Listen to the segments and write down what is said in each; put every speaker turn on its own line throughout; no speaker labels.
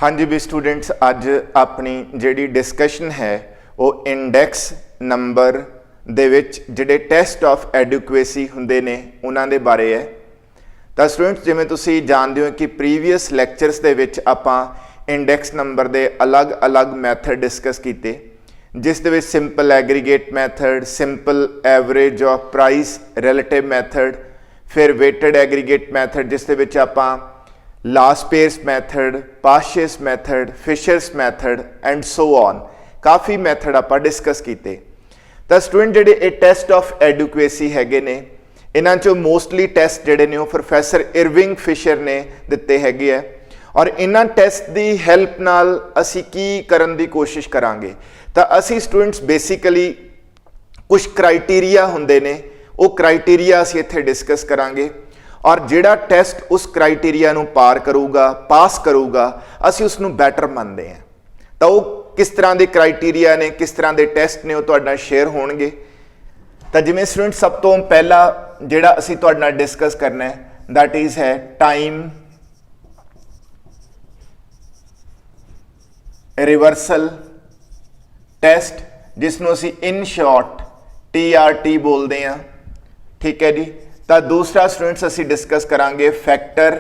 हाँ जी भी स्टूडेंट्स, अज अपनी जिहड़ी डिस्कशन है वो इंडैक्स नंबर दे विच जिहड़े टेस्ट ऑफ एडुकेसी हुंदे ने उन्हां दे बारे है। तो स्टूडेंट्स जिवें तुसीं जानदे हो कि प्रीवियस लैक्चरस दे विच आपां इंडैक्स नंबर दे अलग अलग मैथड डिस्कस कीते, जिस दे विच simple aggregate method, simple average of price relative method, फिर वेटेड एग्रीगेट मैथड जिस दे विच आपां Laspeyres method, Paasche's method, Fisher's method and so on काफ़ी मैथड आप डिस्कस किए। तो स्टूडेंट जिहड़े ये टेस्ट ऑफ एडुकेसी हैगे ने, इन्हां चों मोस्टली टेस्ट जिहड़े ने प्रोफैसर इरविंग फिशर ने दिते हैगे है और इन्हां टेस्ट की हैल्प नाल असी की करन दी कोशिश करांगे। तो असी स्टूडेंट्स बेसिकली कुछ क्राइटेरिया हुंदे ने, वो क्राइटेरिया असी इत्थे डिस्कस करांगे और जिहड़ा टेस्ट उस क्राइटेरिया नूं पार करूगा, पास करूगा, असी उसनूं बैटर मनते हैं। तो वो किस तरह के क्राइटेरिया ने, किस तरह के टेस्ट ने, वो तुहाडे नाल शेयर होणगे। तो जिवें स्टूडेंट सब तो पहला जिहड़ा असी तुहाडे नाल डिस्कस करना है दैट इज़ है टाइम रिवर्सल टेस्ट, जिसनूं असी इन शॉर्ट TRT बोलते हैं। ठीक है जी। तो दूसरा स्टूडेंट्स असी डिस्कस करांगे फैक्टर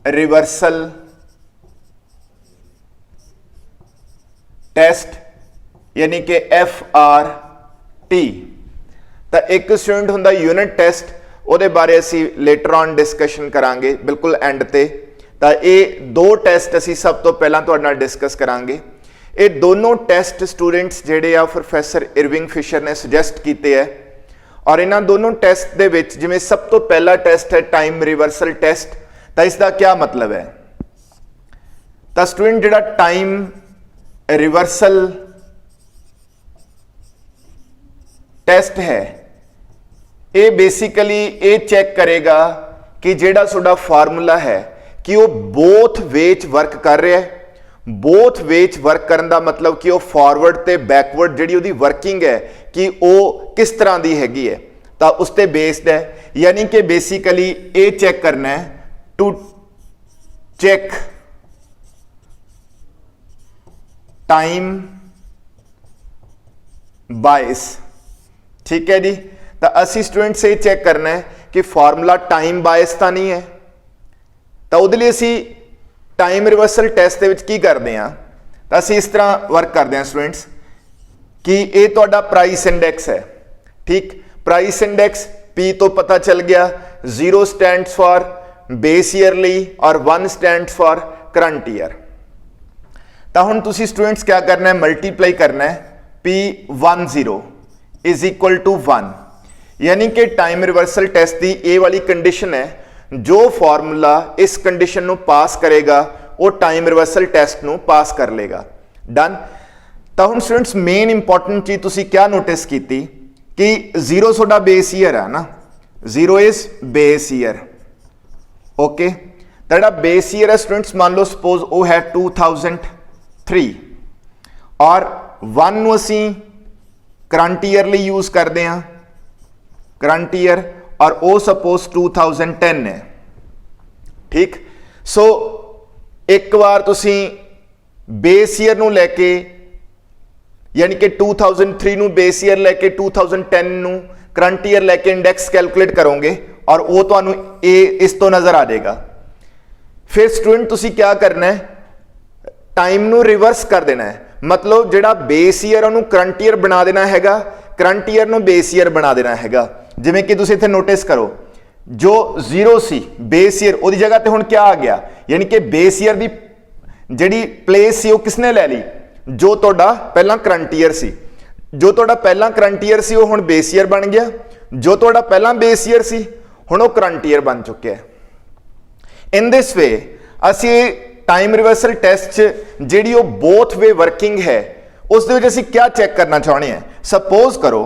रिवर्सल टेस्ट यानी कि FRT। तो एक स्टूडेंट हुंदा यूनिट टेस्ट, उहदे बारे असी लेटर ऑन डिस्कशन करांगे बिल्कुल एंड ते। तो ये दो टेस्ट असी सब तो पहला तुहाडे नाल डिस्कस करांगे। ये दोनों टेस्ट स्टूडेंट्स जिहड़े आ प्रोफैसर इरविंग फिशर ने सुजैसट कीते है और इन्हां दोनों टेस्ट दे विच जिवें सब तो पहला टेस्ट है टाइम रिवर्सल टेस्ट। तो इसका क्या मतलब है? तो स्टूडेंट जिहड़ा टाइम रिवर्सल टेस्ट है ये बेसिकली ये चेक करेगा कि जिहड़ा तुहाडा फार्मूला है कि वो बोथ वेच वर्क कर रहा है। बोथ वेच वर्क करने का मतलब कि वो फॉरवर्ड ते बैकवर्ड जिहड़ी उहदी वर्किंग है कि वो किस तरह की हैगी है, तो उस ते बेस्ड है। यानी कि बेसिकली ये चेक करना है टू चेक टाइम बायस। ठीक है जी। तो असी स्टूडेंट्स ये चेक करना है कि फॉर्मूला टाइम बायस तो नहीं है। तो उहदे लई असी टाइम रिवर्सल टेस्ट के की करते हैं, तो असी इस तरह वर्क करते हैं स्टूडेंट्स कि ये तुहाडा प्राइस इंडैक्स है। ठीक, प्राइस इंडैक्स P तो पता चल गया। 0 स्टैंड्स फॉर बेस ईयरली और 1 स्टैंड्स फॉर करंट ईयर। तो हुण तुसी स्टूडेंट्स क्या करना है, मल्टीप्लाई करना है P10 इज इक्वल टू 1। यानी कि टाइम रिवर्सल टेस्ट की ये वाली कंडीशन है, जो फॉर्मूला इस कंडीशन को पास करेगा वो टाइम रिवर्सल टेस्ट को पास कर लेगा। डन। तो हम स्टूडेंट्स मेन इंपॉर्टेंट चीज तुसी क्या नोटिस की कि 0 थोड़ा बेस ईयर है ना, 0 इज बेस ईयर। ओके। तो बेस ईयर है स्टूडेंट्स, मान लो सपोज वो है 2003 और 1 नूं असी करंट ईयर लिए यूज करते हैं, करंट ईयर, और वो सपोज 2010 है। ठीक। सो एक बार तुसी बेस ईयर नूं लैके यानी कि 2003 नूं बेस ईयर लैके 2010 नूं करंट ईयर लैके इंडैक्स कैलकुलेट करोगे और वो तुहानूं इस तो नजर आ जाएगा। फिर स्टूडेंट तुसी क्या करना है, टाइम नूं रिवर्स कर देना है। मतलब जिहड़ा बेस ईयर उहनूं करंट ईयर बना देना हैगा, करंट ईयर नूं बेस ईयर बना देना हैगा। जिवें कि तुसीं इत्थे नोटिस करो, जो 0 सी बेस ईयर उहदी जगह ते हुण क्या आ गया, यानी कि बेस ईयर दी जिहड़ी प्लेस सी वो किसने ले ली, जो तुहाडा पहला करंट ईयर सी। जो तुहाडा पहला करंट ईयर सी वो हुण बेस ईयर बन गया, जो तुहाडा पहला बेस ईयर सी हुण वो करंट ईयर बन चुकिया है। इन दिस वे असी टाइम रिवर्सल टेस्ट जिहड़ी वो बोथ वे वर्किंग है उस दे विच असी क्या चेक करना चाहते हैं। सपोज करो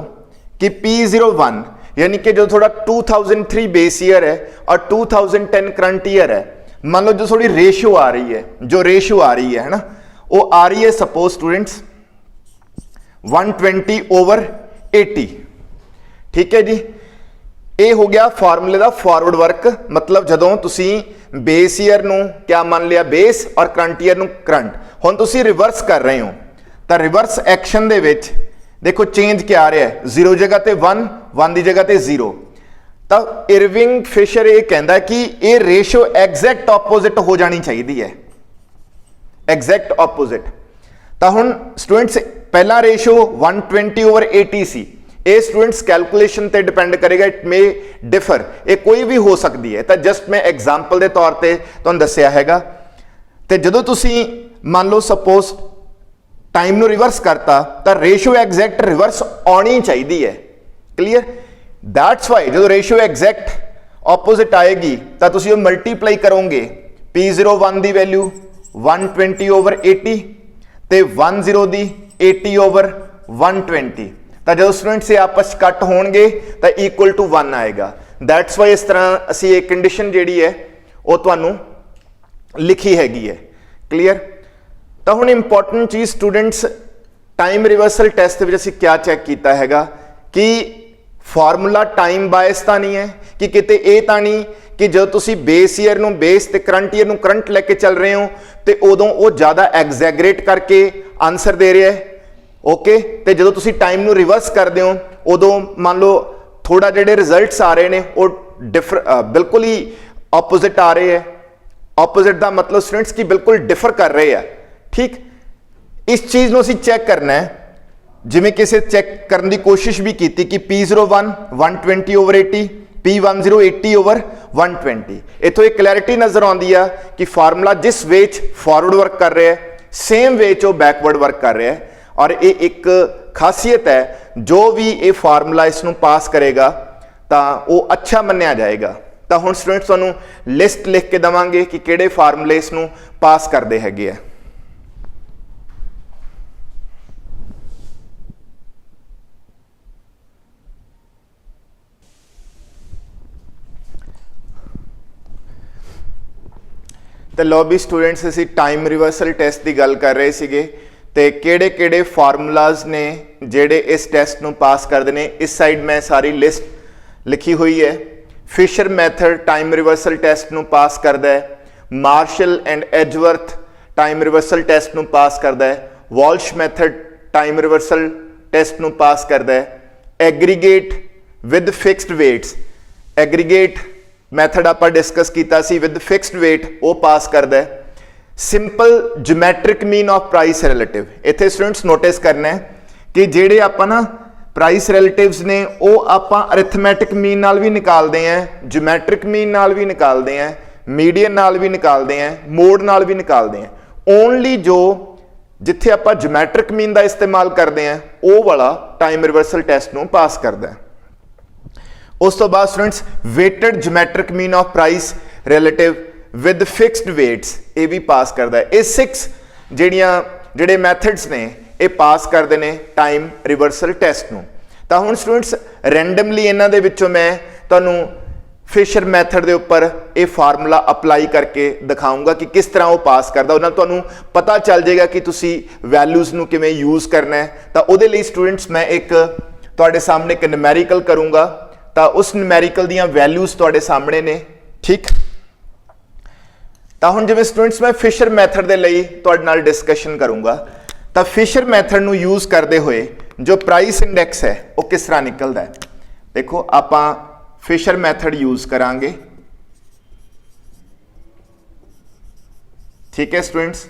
कि P01 यानी कि जो थोड़ा 2003 बेस ईयर है और 2010 करंट ईयर है, मान लो जो थोड़ी रेशियो आ रही है, जो रेशियो आ रही है ना, वो आ रही है सपोज स्टूडेंट्स 120/80। ठीक है जी। ये हो गया फार्मूले का फॉरवर्ड वर्क। मतलब जदों तुसी बेस ईयर नू क्या मान लिया बेस और करंट ईयर नू करंट। हुण तुसीं रिवर्स कर रहे हो तो रिवर्स एक्शन दे विच देखो चेंज क्या आ रहा है, 0 जगह ते 1, 1 की जगह ते 0। तो इरविंग फिशर ये कहता कि ये रेशो एग्जैक्ट ऑपोजिट हो जानी चाहिए है, एग्जैक्ट ऑपोजिट। तो हुण स्टूडेंट्स पहला रेशो 120/80 सी, ये स्टूडेंट्स कैलकुलेशन ते डिपेंड करेगा, इट मे डिफर, ये कोई भी हो सकती है। तो जस्ट मैं एग्जाम्पल के तौर पर तुहानूं दस्सिया हैगा। तो जदों तुसीं मान लो सपोज टाइम नू रिवर्स करता तो रेशो एग्जैक्ट रिवर्स आनी चाहिए है, क्लीयर। दैट्स वाई जो रेशो एग्जैक्ट ऑपोजिट आएगी तो तुसीं वो मल्टीप्लाई करोगे, P01 की वैल्यू 120/80 ते 10 की 80/120। तो जो स्टूडेंट्स ये आपस कट होणगे तो इक्वल टू 1 आएगा। दैट्स वाई इस तरह असी एक कंडीशन जिहड़ी है वो तुहानूं लिखी हैगी है, क्लीयर। तो हुण इंपॉर्टेंट चीज़ स्टूडेंट्स टाइम रिवर्सल टेस्ट विच असीं क्या चैक कीता हैगा कि फार्मूला टाइम बायस तो नहीं है, कि किते ये तो नहीं कि जो तुसीं बेस ईयर नूं बेस ते करंट ईयर नूं करंट लैके चल रहे हो तो उदों वो ज़्यादा एग्जैगरेट करके आंसर दे रहा है, ओके। तो जो तुसीं टाइम नूं रिवर्स करते हो उदों मान लो थोड़ा जिहड़े रिजल्ट्स आ रहे हैं वो बिल्कुल ही ऑपोजिट आ रहे हैं। ऑपोजिट का मतलब स्टूडेंट्स की बिल्कुल डिफर कर रहे हैं, ठीक। इस चीज़ को असीं चैक करना है, जिमें किसी चैक करने की कोशिश भी की कि P01 120/80, P10 80/120। इतों एक क्लैरिटी नज़र आती है कि फार्मूला जिस वे फॉरवर्ड वर्क कर रहा है सेम वे वो बैकवर्ड वर्क कर रहा है। और ये एक खासियत है, जो भी ये फार्मूला इसनूं पास करेगा तो वो अच्छा मन्निया जाएगा। तो हुण स्टूडेंट्स तुहानूं लिस्ट लिख के देवांगे कि किहड़े फार्मूले इसनूं पास करते हैगे आ। तो लो भी स्टूडेंट्स असी टाइम रिवर्सल टेस्ट की गल कर रहे थे, तो किहड़े फार्मूलाज ने जिहड़े इस टेस्ट नूं पास करते हैं। इस साइड मैं सारी लिस्ट लिखी हुई है। Fisher method time reversal test नूं पास करता है, Marshall and Edgeworth time reversal test नूं पास करता है, Walsh method time reversal test नूं पास करता है, aggregate with fixed weights, aggregate method आप डिस्कस किया सी विद फिक्सड वेट वो पास करता है, simple geometric mean of price relative. इत्थे स्टूडेंट्स नोटिस करना है कि जेडे आपां ना प्राइस रिलेटिव्स ने वो आपां अरिथमैटिक मीन नाल भी निकालते हैं, ज्योमैट्रिक मीन नाल भी निकालते हैं, मीडियन नाल भी निकालते हैं, मोड नाल भी निकालते हैं। ओनली जो जिथे आपां ज्योमैट्रिक मीन का इस्तेमाल करते हैं वो वाला टाइम रिवर्सल टेस्ट नूं पास करता है। उस तो बाद students weighted geometric mean of price relative with fixed weights ये भी पास करता है। ये 6 जिहड़े मैथड्स ने ये पास करते हैं टाइम रिवर्सल टेस्ट नूं। तो हुण स्टूडेंट्स रैंडमली इन्हां दे विचों मैं तुहानूं फिशर मैथड के उपर ये फार्मूला अपलाई करके दिखाऊंगा कि किस तरह वो पास करता, उन्हां तुहानूं पता चल जाएगा कि तुसीं वैल्यूज़ नूं किवें यूज़ करना है। तो उहदे लई स्टूडेंट्स मैं एक तुहाडे सामने एक न्यूमेरिकल करूँगा, तो उस न्यूमेरिकल दीयां वैल्यूज़ तुहाडे सामने ने, ठीक। तो हुण जिवें स्टूडेंट्स मैं फिशर मैथड के लिए तुहाडे नाल डिस्कशन करूँगा। तो फिशर मैथड नूं यूज़ करते हुए जो प्राइस इंडेक्स है वो किस तरह निकलता है। देखो आपां फिशर मैथड यूज़ करांगे, ठीक है स्टूडेंट्स।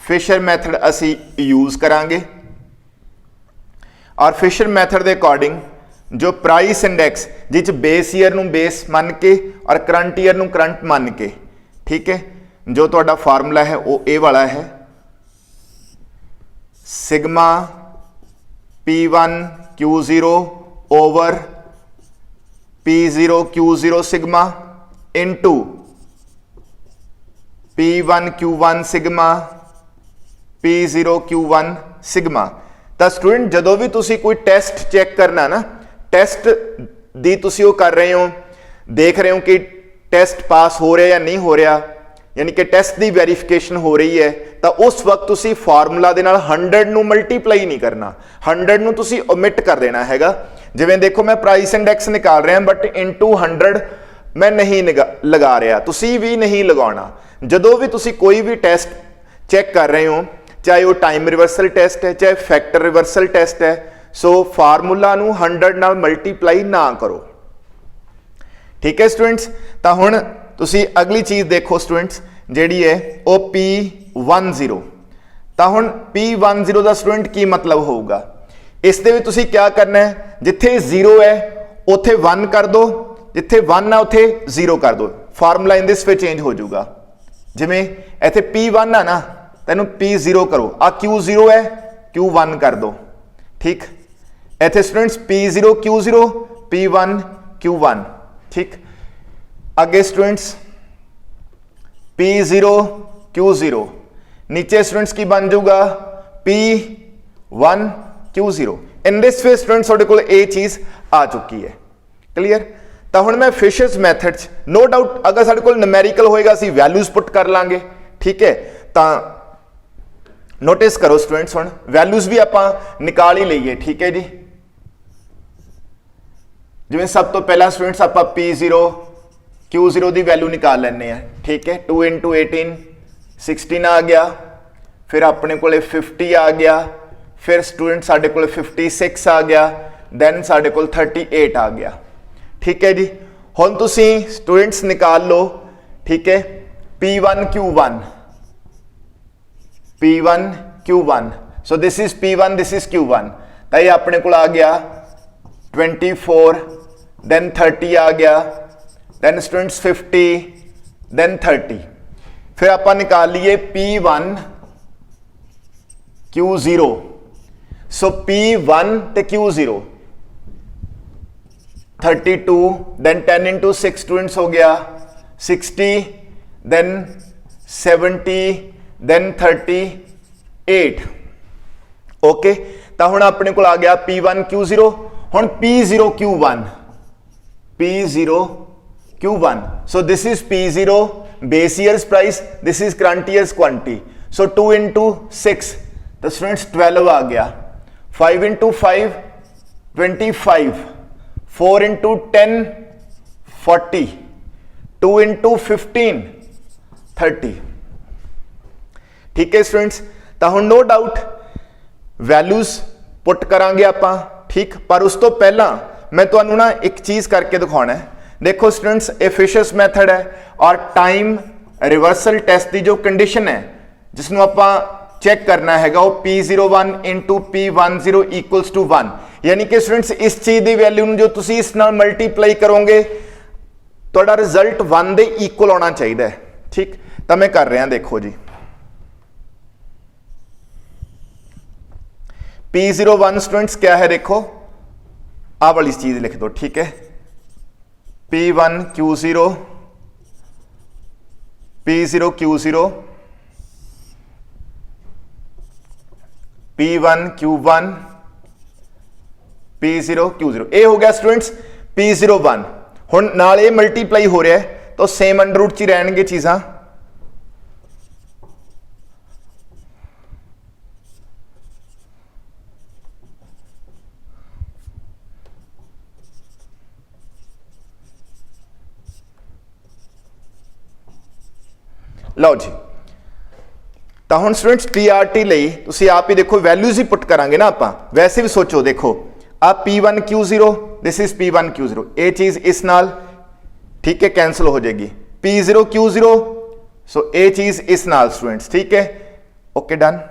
फिशर मैथड असी यूज़ करांगे और फिशर मैथड के अकॉर्डिंग जो प्राइस इंडेक्स जिस बेस ईयर नूं बेस मान के और करंट ईयर नूं करंट मान के, ठीक है, जो तुहाडा फार्मूला है वो ये वाला है, sigma P1 Q0 over P0 Q0 sigma into P1 Q1 sigma P0 Q1 sigma. तो स्टूडेंट जदों भी तुसी कोई टेस्ट चेक करना ना, टेस्ट दी तुसी वो कर रहे हो, देख रहे हो कि टेस्ट पास हो रहा या नहीं हो रहा, यानी कि टेस्ट की वेरीफिकेशन हो रही है, तो उस वक्त तुसी फार्मूला दे नाल 100 नूं मल्टीप्लाई नहीं करना, 100 नूं तुसी ओमिट कर देना हैगा। जिवें देखो मैं प्राइस इंडेक्स निकाल रहा बट इनटू 100 मैं नहीं लगा रहा, तुसी भी नहीं लगाना। जदों भी तुसी कोई भी टेस्ट चैक कर रहे हो, चाहे वो टाइम रिवर्सल टेस्ट है, चाहे फैक्टर रिवर्सल टेस्ट है, सो फार्मूला नू 100 नाल मल्टीप्लाई ना करो। ठीक है स्टूडेंट्स, तो हुण तुसी अगली चीज देखो स्टूडेंट्स, जिहड़ी है वो P10। तो हुण P10 का स्टूडेंट की मतलब होगा, इस दे विच तुसी क्या करना है, जिथे 0 है उत्थे 1 कर दो, जिथे 1 है उत्थे 0 कर दो, formula in this way change हो जाऊगा। जिमें इत्थे P1 है ना, तेनू P0 करो, आ Q0 है Q1 कर दो। ठीक, इत्थे students P0 Q0, P1 Q1। ठीक, आगे स्टूडेंट्स P0 Q0, नीचे स्टूडेंट्स की बन जाऊगा P1 Q0। In this way students ਤੁਹਾਡੇ ਕੋਲ ਇਹ चीज आ चुकी है। क्लीयर, तो हुण मैं फिशर्स मैथड नो डाउट अगर साडे कोल न्यूमेरिकल होएगा असीं वैल्यूज पुट कर लांगे। ठीक है, तो नोटिस करो स्टूडेंट्स, हुण वैल्यूज भी आपां निकाल ही लईए। ठीक है जी, जिवें सब तो पहला स्टूडेंट्स आपां P0 Q0 की वैल्यू निकाल लैने हैं। ठीक है, 2 × 18 16 आ गया, फिर अपने कोले 50 आ गया, फिर स्टूडेंट साडे कोल 56 आ गया, दैन साडे कोल 38 आ गया। ठीक है जी, हुण तुसीं स्टूडेंट्स निकाल लो। ठीक है, P1 Q1, P1 Q1, so this is P1, this is Q1, तो ये अपने कोल आ गया 24, दैन 30 आ गया, दैन स्टूडेंट्स 50, दैन 30। फिर आपां निकाल लिए P1 Q0, सो P1 ते Q0 32, then 10 × 6 स्टूडेंट्स हो गया 60, then 70, then 38। ओके, तो हुण अपने को आ गया P1 Q0, हुण P0 Q1, P0 Q1, so this is P0 base year's price, this is current year's quantity, so 2 × 6 तो स्टूडेंट्स 12 आ गया, 5 × 5 25, 4 × 10 40, 2 × 15 30। ठीक है स्टूडेंट्स, तो हुण नो डाउट वैल्यूज पुट करांगे आपां। ठीक, पर उस तो पहला मैं तुहानू ना एक चीज करके दिखाना है। देखो स्टूडेंट्स, ये फिशर्स मैथड है और टाइम रिवर्सल टेस्ट की जो कंडीशन है जिसनों आपां चेक करना है वो P01 × P10 = 1, यानी कि स्टूडेंट्स इस चीज की वैल्यू जो तुसी इस नाल मल्टीप्लाई करोगे तो रिजल्ट 1 के इक्वल आना चाहिए। ठीक, तो मैं कर रहा, देखो जी P01 स्टूडेंट्स क्या है, देखो आ वाली चीज लिख दो। ठीक है, P1 Q0, P0 Q0, P1 Q1, P0 Q0, ये हो गया स्टूडेंट्स P01। हुण नाल ये मल्टीप्लाई हो रहा है तो सेम अंडर रूट च रहणगे चीज़ां। लो जी, तो हुण स्टूडेंट्स TRT लई तुसीं आप ही देखो वैल्यूज ही पुट करांगे ना आपां। वैसे भी सोचो, देखो आ P1 Q0, this is P1 Q0, ये चीज इस नाल ठीक है कैंसिल हो जाएगी, P0 Q0, सो ये चीज इस नाल स्टूडेंट्स। ठीक है, ओके डन।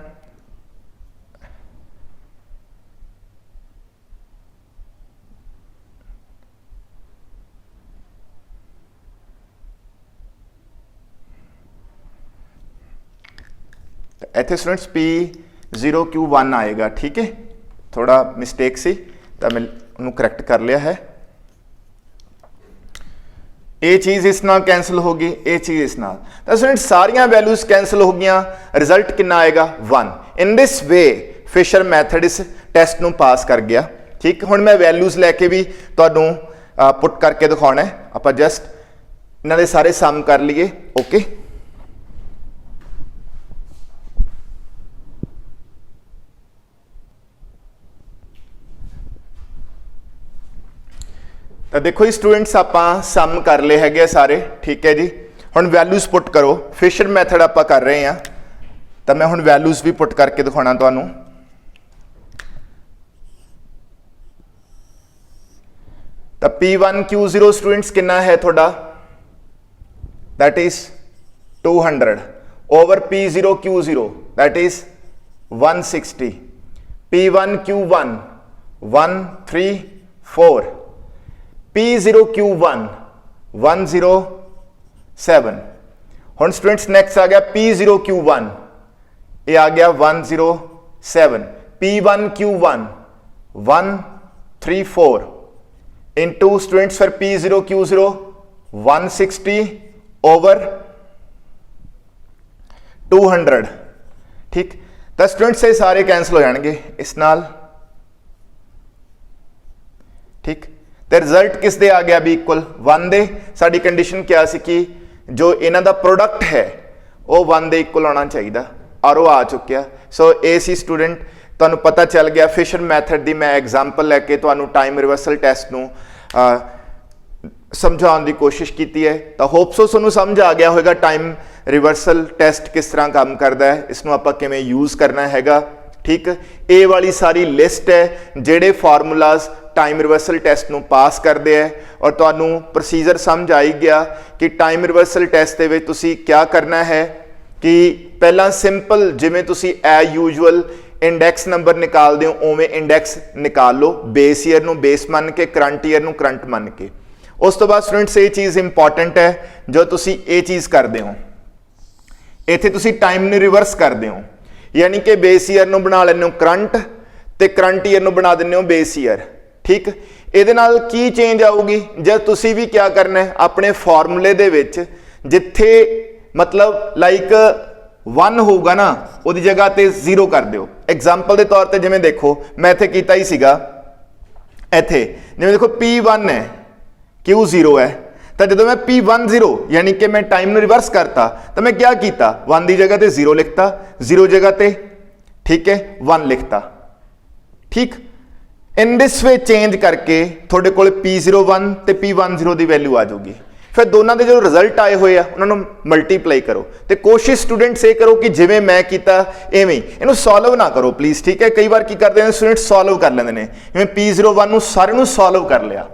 इत्थे स्टूडेंट्स P0 Q1 आएगा। ठीक है, थोड़ा मिस्टेक सी तो मैं उन्होंने करैक्ट कर लिया है। ये चीज़ इस नाल कैंसिल होगी, ये चीज़ इस नाल, तो स्टूडेंट्स सारियां वैल्यूज कैंसिल हो गई, रिजल्ट कितना आएगा 1। In this way Fisher method इस टेस्ट नूं पास कर गया। ठीक, हुण मैं वैल्यूज लैके भी तुहानूं पुट करके दिखाना है। आपां जस्ट इन्हां दे सारे सम कर लीए। ओके, तो देखो जी स्टूडेंट्स आपां सम कर ले हैगे सारे, ठीक है जी। हुण वैल्यूज पुट करो, फिशर मैथड आपां कर रहे हैं, तो मैं हुण वैल्यूज भी पुट करके दिखाना तुहानूं। तो P1 Q0 स्टूडेंट्स कितना है थोड़ा, that is 200 over P0 Q0 that is 160, P1 Q1 134, P0 Q1 107। हुण स्टूडेंट्स नेक्स्ट आ गया P0 Q1, ये आ गया 107, P1 Q1 134 इंटू स्टूडेंट्स फिर P0 Q0 160 ओवर 200, ठीक। तो स्टूडेंट्स ये सारे कैंसल हो जाएंगे इस नाल, ठीक। तो रिजल्ट किस दे आ गया भी इक्वल 1 दे। साडी कंडीशन क्या सी कि जो इन्हां दा प्रोडक्ट है वो 1 दे इक्वल आना चाहिए, और वो आ चुकिया। सो ए सी स्टूडेंट तुहानूं पता चल गया फिशर मैथड दी मैं एग्जाम्पल लैके तुहानूं टाइम रिवर्सल टैसट नूं समझाउण दी कोशिश की है। तो होप सो तुहानूं समझ आ गया होगा टाइम रिवर्सल टैसट किस तरह काम करता है, इसनूं आपां किवें यूज़ करना हैगा, ठीक। ए वाली सारी लिस्ट है जिहड़े फार्मूलाज टाइम रिवर्सल टैसट नूं पास करते हैं, और तुहानूं प्रोसीजर समझ आई गया कि टाइम रिवर्सल टैसट दे विच तुसीं क्या करना है कि पहला सिंपल जिवें तुसीं एज यूजुअल इंडैक्स नंबर निकालते हो उवें इंडैक्स निकाल लो, बेस ईयर नूं बेस मन के, करंट ईयर नूं करंट मन के। उस तो बाद स्टूडेंट्स ये चीज़ इंपॉर्टेंट है, जो तुसीं ये चीज़ करते हो इत्थे तुसीं टाइम नूं रिवर्स करते हो, यानी कि बेस ईयर नूं बना लैंदे हो करंट ते करंट ईयर नूं बना दिंदे हो बेस ईयर, ठीक। इहदे नाल की चेंज आऊगी, जब तुसीं भी क्या करना है अपने फॉर्मूले दे विच जिथे मतलब लाइक 1 होगा ना उहदी जगह ते 0 कर दिओ। एग्जाम्पल के तौर पर जिवें देखो मैं इत्थे कीता ही सीगा, इत्थे जिवें देखो P1 है Q0 है, तो जो मैं P10 यानी कि मैं टाइम में रिवर्स करता तो मैं क्या किया 1 की जगह पे 0 लिखता, 0 जगह पे ठीक है 1 लिखता, ठीक। इन दिस वे चेंज करके थोड़े को P01 ते P10 की वैल्यू आ जाऊगी। फिर दोनों के जो रिजल्ट आए हुए हैं उन्होंने मल्टीप्लाई करो, तो कोशिश स्टूडेंट्स ये करो कि जिवें मैं किया इवें इनू सॉल्व ना करो प्लीज़, ठीक है। कई बार की करते हैं स्टूडेंट सॉल्व कर लेंगे ने, जिवें P01 सारे सॉल्व कर लिया,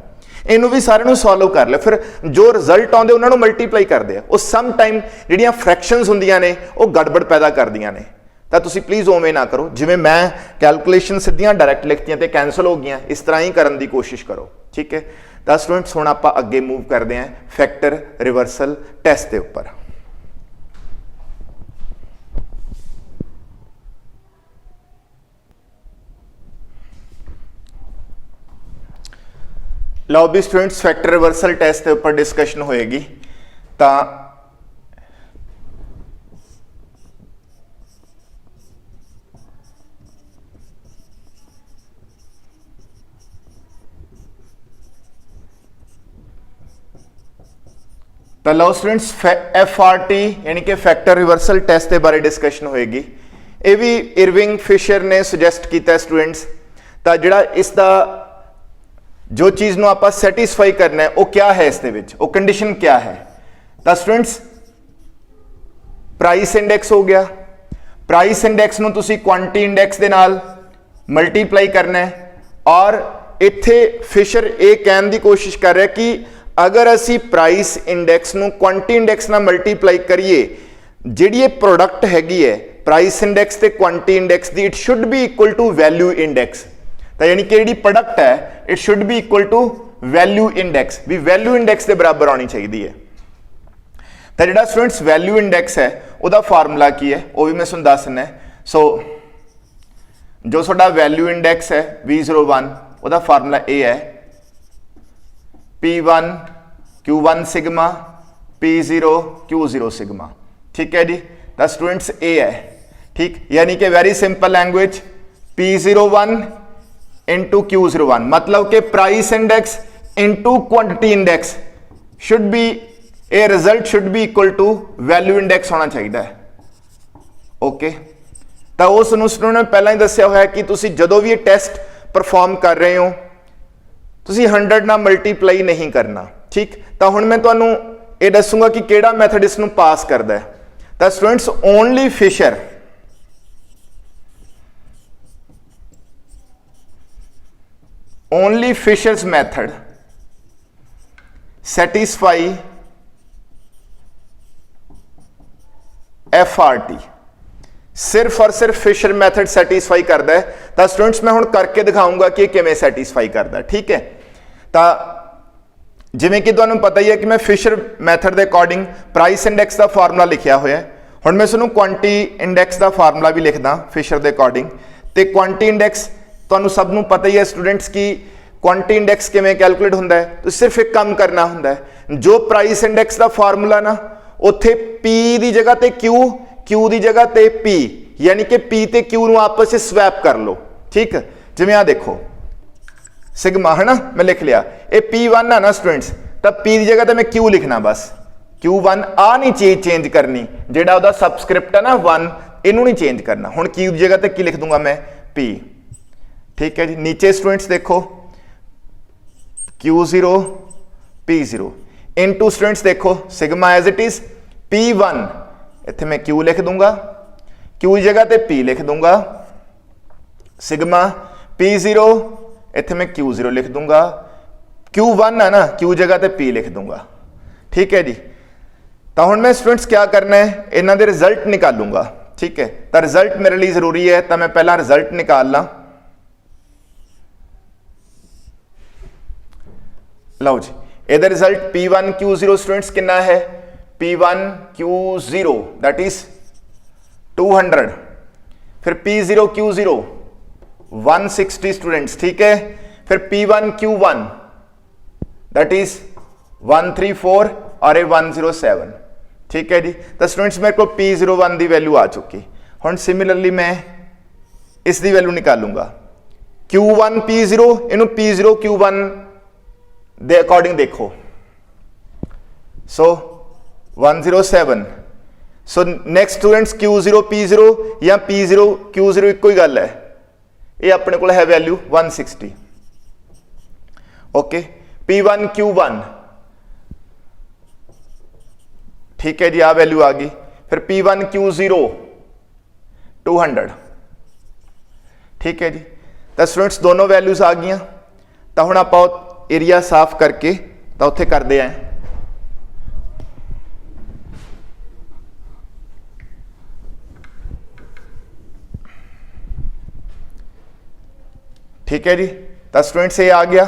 इनू भी सारे सॉल्व कर लिया, फिर जो रिजल्ट आते उन्होंने मल्टीप्लाई करते हैं, वो सम टाइम जिहड़ियां फ्रैक्शनस होंदियां ने वो गड़बड़ पैदा करदियां ने। तो तुसीं प्लीज़ उवें ना करो, जिवें मैं कैलकुलेशन सीधियां डायरैक्ट लिखतियां ते कैंसल हो गई, इस तरह ही करने की कोशिश करो, ठीक है। तो स्टूडेंट्स हुण आपां अगे मूव करते हैं फैक्टर रिवर्सल टैसट के उपर। लो भी स्टूडेंट्स फैक्टर रिवर्सल टैसट के उपर डिस्कशन होएगी। तो लो स्टूडेंट्स FRT यानी कि फैक्टर रिवर्सल टेस्ट के बारे डिस्कशन होएगी। ये भी इरविंग फिशर ने सुजैसट किया स्टूडेंट्स। तो जिहड़ा इसका जो चीज़ नूं आपां सैटिस्फाई करना है वो क्या है, इस दे विच वो कंडीशन क्या है। तो स्टूडेंट्स प्राइस इंडैक्स हो गया, प्राइस इंडैक्स नूं तुसीं क्वांटिटी इंडैक्स दे नाल मल्टीप्लाई करना है, और इत्थे फिशर ये कहने की कोशिश कर रहा है कि अगर असी प्राइस इंडैक्स नूं क्वांटिटी इंडैक्स नाल मल्टीप्लाई करिए, जिहड़ी ये प्रोडक्ट हैगी है प्राइस इंडैक्स ते क्वांटिटी इंडैक्स दी, it should be equal to value index. तो यानी कि जिहड़ी प्रोडक्ट है it should be equal to value index, भी वैल्यू इंडैक्स के बराबर आनी चाहिए है। तो जिहड़ा स्टूडेंट्स वैल्यू इंडैक्स है उसका फार्मूला की है वो भी मैं तुहानूं दसना है। सो जो साडा वैल्यू इंडैक्स है V01 उसका फार्मूला ये है P1 Q1 sigma P0 Q0 sigma, ठीक है जी। तो स्टूडेंट्स ए है, ठीक। यानी कि very simple language P01 into Q01 मतलब कि price index into quantity index should be a result should be equal to value index होना चाहिए है, ओके। तो उस ने पहला ही दसिया हुआ है कि तुसी जदों भी ये टेस्ट परफॉर्म कर रहे हो ਤੁਸੀਂ 100 ਨਾਲ ਮਲਟੀਪਲਾਈ ਨਹੀਂ ਕਰਨਾ। ठीक, तो हुण मैं तुहानूं ये दसूंगा कि किहड़ा मैथड इसनूं पास करदा है। तो students only Fisher's method satisfy FRT, सिर्फ और सिर्फ फिशर मैथड सैटिस्फाई करता है। तो स्टूडेंट्स मैं हुण करके दिखाऊंगा कि किवें सैटिस्फाई करता है। ठीक है, तो जिवें कि तुहानूं पता ही है कि मैं फिशर मैथड के अकॉर्डिंग प्राइस इंडैक्स का फार्मूला लिखिया होया है। हुण मैं तुहानूं क्वांटी इंडैक्स का फार्मूला भी लिखदा फिशर के अकॉर्डिंग। तो क्वांटी इंडैक्स तुहानूं सब नूं पता ही है स्टूडेंट्स की क्वांटी इंडैक्स किवें कैलकुलेट हुंदा है। तो सिर्फ एक काम करना हुंदा है, जो प्राइस इंडैक्स का फार्मूला ना उत्थे P की जगह ते Q, Q की जगह ते P, यानी कि P ते Q नूं आपस में स्वैप कर लो। ठीक, जिवें आ देखो सिग्मा है ना, मैं लिख लिया ये P1 है ना स्टूडेंट्स, तो P की जगह तो मैं Q लिखना बस, Q1 आ नहीं चीज चेंज करनी, जेड़ा उहदा सबस्क्रिप्ट है ना 1 इनू नहीं चेंज करना। हुण Q की जगह तो की लिख दूंगा मैं P। ठीक है जी, नीचे स्टूडेंट्स देखो Q0 P0 इनटू स्टूडेंट्स देखो sigma as it is P1, इत्थे मैं Q लिख दूंगा, Q की जगह ते P लिख दूंगा, सिग्मा P0 इत्थे मैं Q0 लिख दूंगा, Q1 है ना Q जगह ते P लिख दूंगा। ठीक है जी, तो हुण मैं स्टूडेंट्स क्या करना है, इन्हां दे रिजल्ट निकालूंगा। ठीक है, तो रिजल्ट मेरे लिए जरूरी है, तो मैं पहला रिजल्ट निकाल ला। लो जी, इहदा रिजल्ट P1 Q0 स्टूडेंट्स कितना है, P1 Q0 दैट इज 200, फिर P0 Q0 160 स्टूडेंट्स। ठीक है, फिर P1 Q1 दैट इज 134 और 107। ठीक है जी, तो स्टूडेंट्स मेरे को P01 की वैल्यू आ चुकी। हुण सिमिलरली मैं इसकी वैल्यू निकालूंगा Q1 P0, इनू P0 Q1 दे अकॉर्डिंग देखो, सो 107। So next students Q0 P0 या P0 Q0 एक ही गल है, ये अपने को है वैल्यू 160। ओके, P1 Q1 ठीक है जी, आ वैल्यू आ गई। फिर P1 Q0 200। ठीक है जी, तो स्टूडेंट्स दोनों वैल्यूज आ गई। तो हुण आपां एरिया साफ करके तो उत्थे करते हैं। ठीक है जी, तो स्टूडेंट्स ये आ गया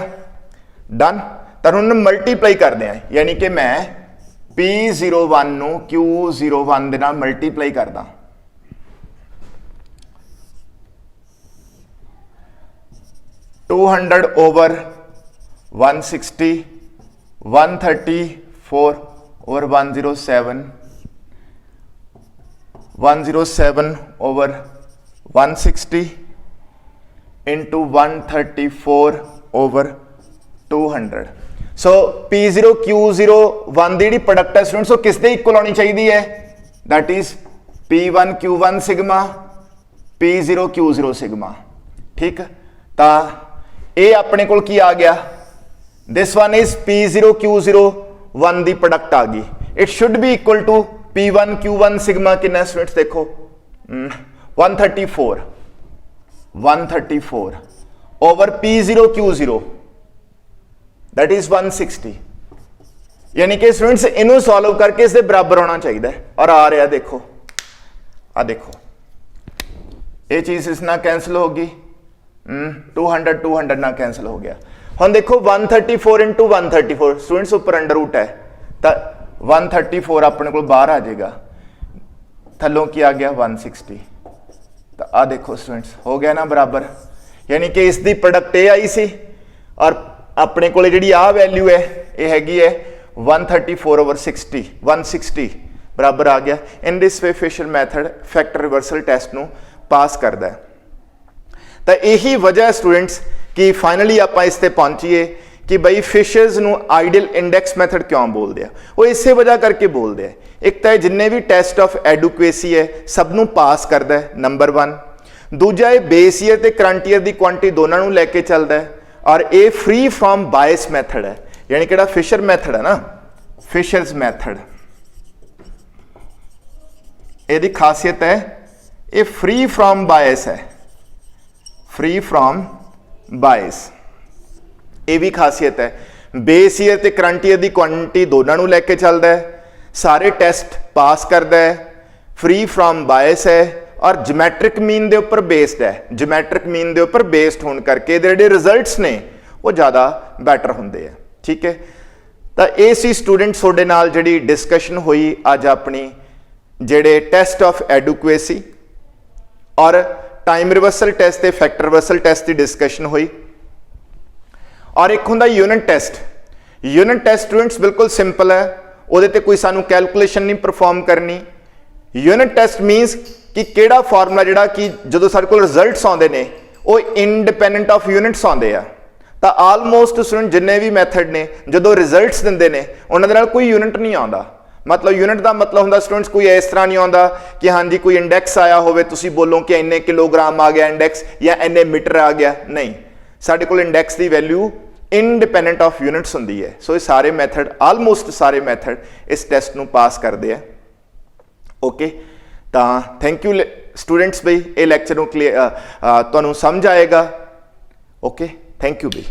डन। तो हम मल्टीप्लाई करते हैं, यानी कि मैं P01 नू Q01 दे नाल मल्टीप्लाई करदा, to 200 over 160, 134 over 107, 107 over 160 into 134 over 200। So P0 Q01 की प्रोडक्ट है स्टूडेंट्स, किस दे इक्वल होनी चाहिए है, that is P1 Q1 sigma, P0 Q0 sigma. ठीक, तो ये अपने को की आ गया, this one is P0 Q01 की प्रोडक्ट आ गई। It should be equal to P1 Q1 sigma कितना स्टूडेंट्स देखो 134 over P0 Q0 that is 160, यानी कि स्टूडेंट्स इनू सॉल्व करके इसके बराबर होना चाहिए। और आ रहा देखो, आ देखो ये चीज इस ना कैंसिल होगी, 200 ना कैंसिल हो गया। हम देखो 134 इंटू 134 स्टूडेंट्स ऊपर अंडर रूट है, तो 134 अपने को बाहर आ जाएगा, थलों की आ गया 160। तो आ देखो स्टूडेंट्स हो गया ना बराबर, यानी कि इसकी प्रोडक्ट ये आई सी और अपने को जी आ वैल्यू है ये हैगी है 134 ओवर 60, 160 बराबर आ गया। In this way Fisher method factor reversal test नू पास करता है। तो यही वजह है स्टूडेंट्स कि फाइनली आप इस ते पहुंचीए कि बई फिशर्स नू आइडियल इंडेक्स मैथड क्यों बोलते हैं, वो इसे वजह करके बोलते हैं। एक तो जिन्ने भी टेस्ट ऑफ एडुकेसी है सब नू पास करता है, नंबर 1। दूजा ये बेस ईयर ते करंट ईयर की क्वांटिटी दोनों नू लैके चलता है, और ये फ्री फ्रॉम बायस मैथड है, यानी कि फिशर मैथड है ना, फिशर्स मैथड, यदि खासियत है ये फ्री फ्रॉम बायस है, फ्री फ्रॉम बायस, ये भी खासियत है। बेस ईयर ते करंट ईयर की क्वांटिटी दोनों नूं लैके चलता है, सारे टेस्ट पास करता है, फ्री फ्रॉम बायस है और जोमैट्रिक मीन के उपर बेस्ड है। जोमैट्रिक मीन के उपर बेस्ड होने करके जिहड़े रिजल्ट्स ने वो ज़्यादा बैटर होंदे है। ठीक है, तो ये सी स्टूडेंट्स तुहाडे नाल जिहड़ी डिस्कशन हुई अज अपनी, जिहड़े टेस्ट ऑफ एडुकेसी और टाइम रिवर्सल टेस्ट ते फैक्टर रिवर्सल टेस्ट की डिस्कशन हुई। और एक होंदा unit test. Unit test students बिल्कुल सिंपल है, उहदे ते कोई सानू कैलकुलेशन नहीं परफॉर्म करनी। यूनिट टेस्ट मीनस कि किहड़ा फार्मूला जिहड़ा कि जदों साडे कोल रिजल्ट्स आउंदे ने वो इंडिपेंडेंट ऑफ यूनिट्स आउंदे आ, तां आलमोस्ट स्टूडेंट जिन्ने भी मैथड ने जदों रिजल्ट्स दिंदे ने उन्हां दे नाल कोई यूनिट नहीं आउंदा। मतलब यूनिट का मतलब होंदा स्टूडेंट्स कोई इस तरह नहीं आता कि हाँ जी कोई इंडैक्स आया होवे तुसीं बोलो कि इन्ने किलोग्राम आ गया इंडैक्स या इन्ने मीटर आ गया, नहीं, साडे कोल इंडैक्स की वैल्यू इंडिपेंडेंट ऑफ यूनिट्स होंदी है। सो ये सारे मैथड, आलमोस्ट सारे मैथड इस टेस्ट नूं पास करते हैं। ओके, तो थैंक यू स्टूडेंट्स बई, ये लैक्चर नूं क्लीयर तुहानूं समझ आएगा। ओके, थैंक यू बई।